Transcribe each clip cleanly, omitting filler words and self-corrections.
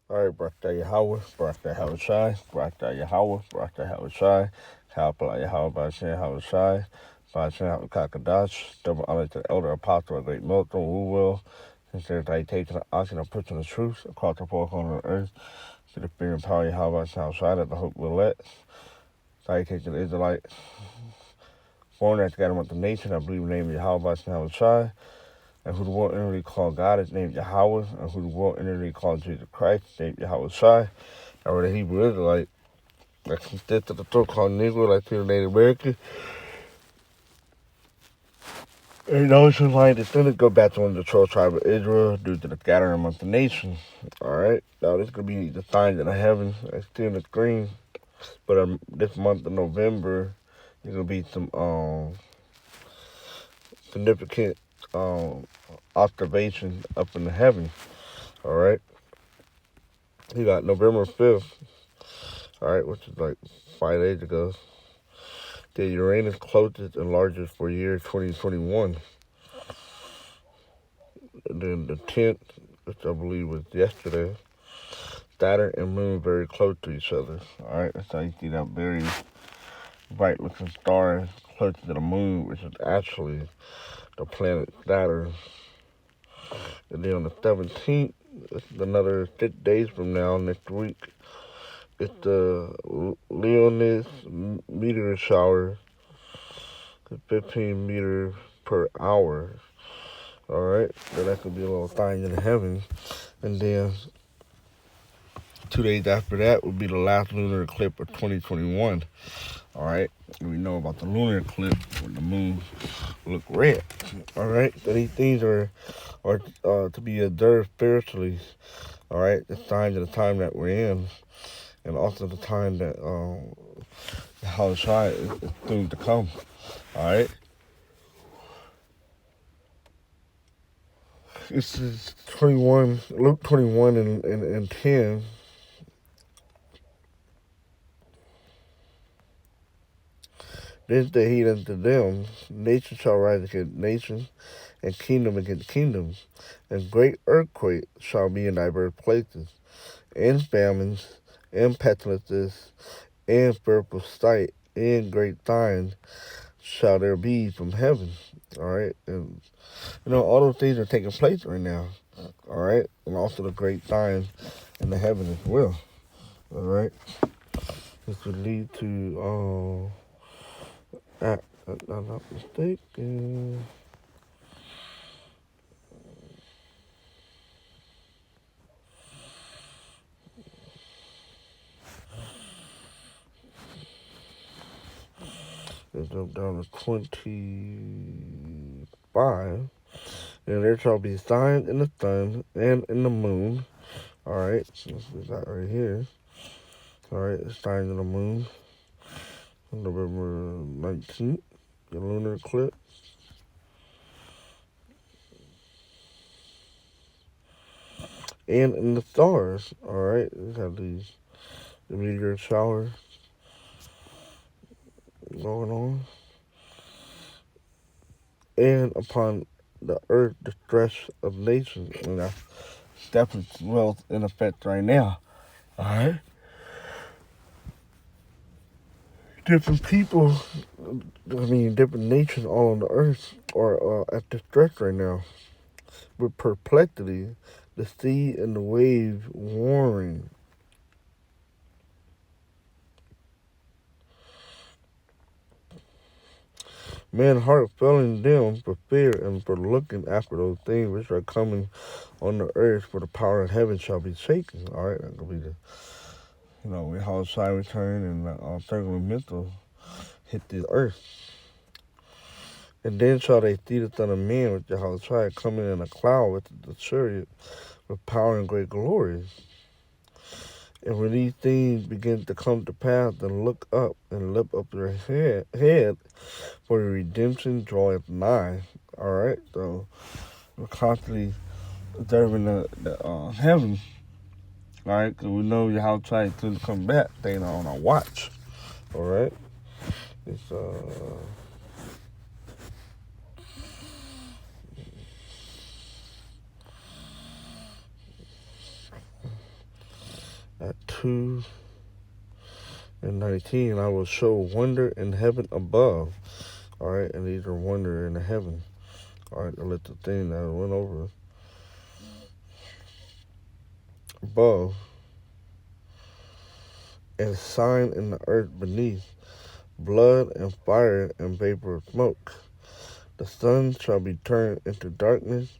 All right, Barakatah Yahweh, Barakatah Yahushai, Barakatah Yahweh, Barakatah Yahushai, Kalpala Yahweh, Bashan Yahushai, Bashan Kakadash, double honor to the elder apostle of great Milton, who will, consider citation of oxygen and preaching the truth across the four corners of the earth, to the fear and power of Yahweh, Bashan Yahushai, that the hope will let, citation of the Israelite, foreigner that got the nation, I believe in the name of Yahweh, Bashan Yahushai, and who the world inwardly called God is named Yahweh, and who the world inwardly called Jesus Christ is named Yahweh Shai. Or the Hebrew Israelite, like consisted of the so-called Negro, like to the Native American. And those who line descendants go back to one of the 12 tribes of Israel due to the gathering amongst the nations. Alright, now this could be the signs in the heavens. I see on the screen. But this month of November, there's going to be some significant observations up in the heavens. Alright, you got November 5th, alright, which is like 5 days ago. The Uranus closest and largest for year 2021. And then the 10th, which I believe was yesterday, Saturn and Moon very close to each other. Alright, that's how you see that very bright looking star close to the Moon, which is actually the planet Saturn. And then on the 17th, it's another 6 days from now, next week, it's the Leonis meteor shower, 15 meters per hour. Alright, so that could be a little thing in the heavens. And then 2 days after that would be the last lunar eclipse of 2021. Alright, we know about the lunar eclipse when the moon look red. Alright, so these things are to be observed spiritually. Alright, the signs of the time that we're in, and also the time that how it's soon to come. Alright, this is 21, Luke 21 and 10. This day he unto them, nation shall rise against nation, and kingdom against kingdom, and great earthquake shall be in diverse places, and famines, and pestilences, and fearful sight, and great signs shall there be from heaven. Alright, and all those things are taking place right now. Alright, and also the great signs in the heaven as well. Alright, this would lead to if I'm not mistaken. Let's jump down to 25. And there shall be signs in the sun and in the moon. Alright, so this is that right here. Alright, the signs in the moon. November 19th, the lunar eclipse. And in the stars. Alright, we have the meteor shower going on. And upon the earth, the stress of nations. And that's definitely well in effect right now. Alright? Different people, different nations all on the earth are at distress right now. With perplexity, the sea and the waves warring. Man's heart failing them for fear and for looking after those things which are coming on the earth, for the power of heaven shall be shaken. Alright, that could be the, when Holocaust return and circular mental hit the earth. And then shall they see the Son of Man with Jehoshaphat coming in a cloud with the chariot with power and great glory. And when these things begin to come to pass, then look up and lift up your head, for your redemption draweth nigh. Alright, so we're constantly observing the heavens. Alright, because we know Yahushua to come back, staying on our watch. Alright, it's at 2:19, I will show wonder in heaven above. All right, and these are wonder in the heaven. All right, the little thing that went over above, and sign in the earth beneath, blood and fire and vapor of smoke. The sun shall be turned into darkness,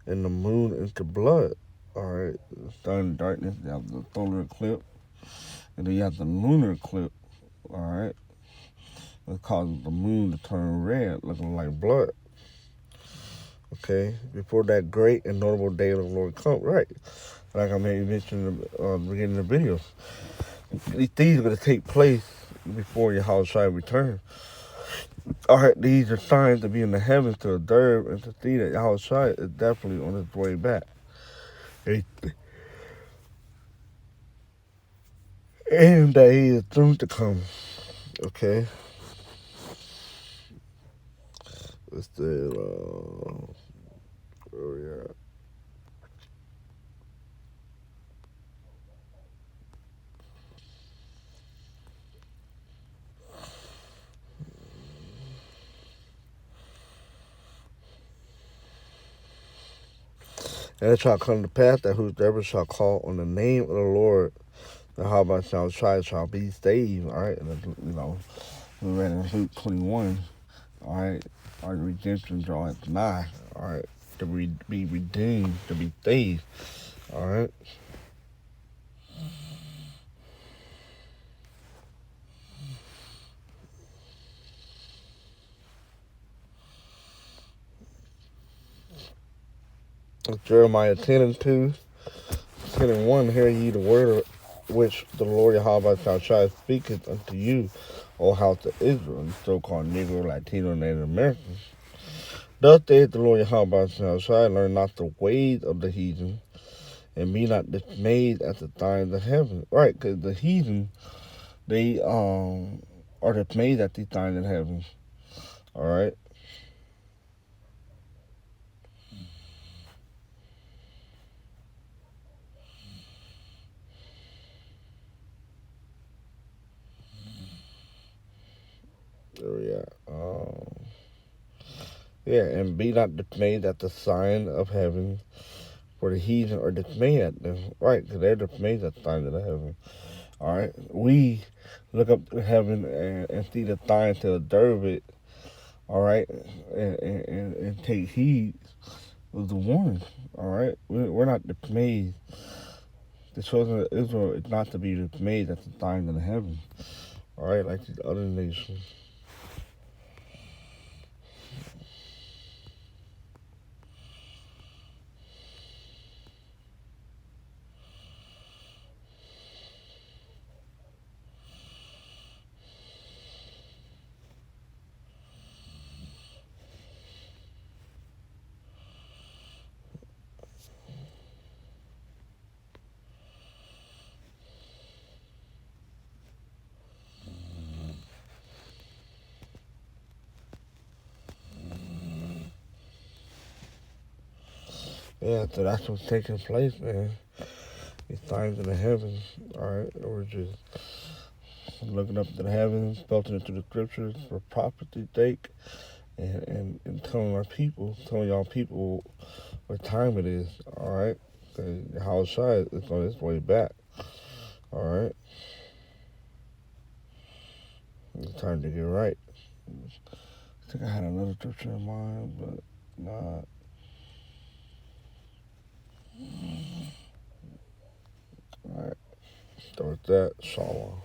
and the moon into blood. All right, the sun darkness. You have the solar eclipse, and then you have the lunar eclipse. All right, it causes the moon to turn red, looking like blood. Okay, before that great and notable day of the Lord comes. Right, like I mentioned in the beginning of the video, these things are going to take place before Yahushua return. All right, these are signs to be in the heavens to observe and to see that Yahushua is definitely on his way back. And that he is soon to come. Okay. Let's say, where we at? And it shall come to pass that whosoever shall call on the name of the Lord, the Yahweh shall be saved. All right. And, we read in Luke 21. All right. Our redemption draweth nigh. All right. To be redeemed, to be saved. All right. Jeremiah 10:2, 10:1. Hear ye the word which the Lord Yahweh shall speaketh unto you, O house of Israel, and so-called Negro, Latino, Native Americans. Thus saith the Lord Yahweh shall learn not the ways of the heathen, and be not dismayed at the signs of heaven. Right, because the heathen, they are dismayed at the signs of heaven. All right. There we are. Yeah, and be not dismayed at the sign of heaven, for the heathen are dismayed at them. Right, because they're dismayed at the signs of the heaven. All right. We look up to heaven and see the signs to observe it. All right. And take heed of the warning. All right. We're not dismayed. The children of Israel is not to be dismayed at the signs of the heaven. All right, like these other nations. Yeah, so that's what's taking place, man. These signs in the heavens. All right, we're just looking up to the heavens, filtering into the scriptures for prophecy's sake, and telling our people, telling y'all people what time it is. All right, how shy is on its way back. All right, it's time to get right. I think I had another scripture in mind, but nah. All right, start with that. Shalom.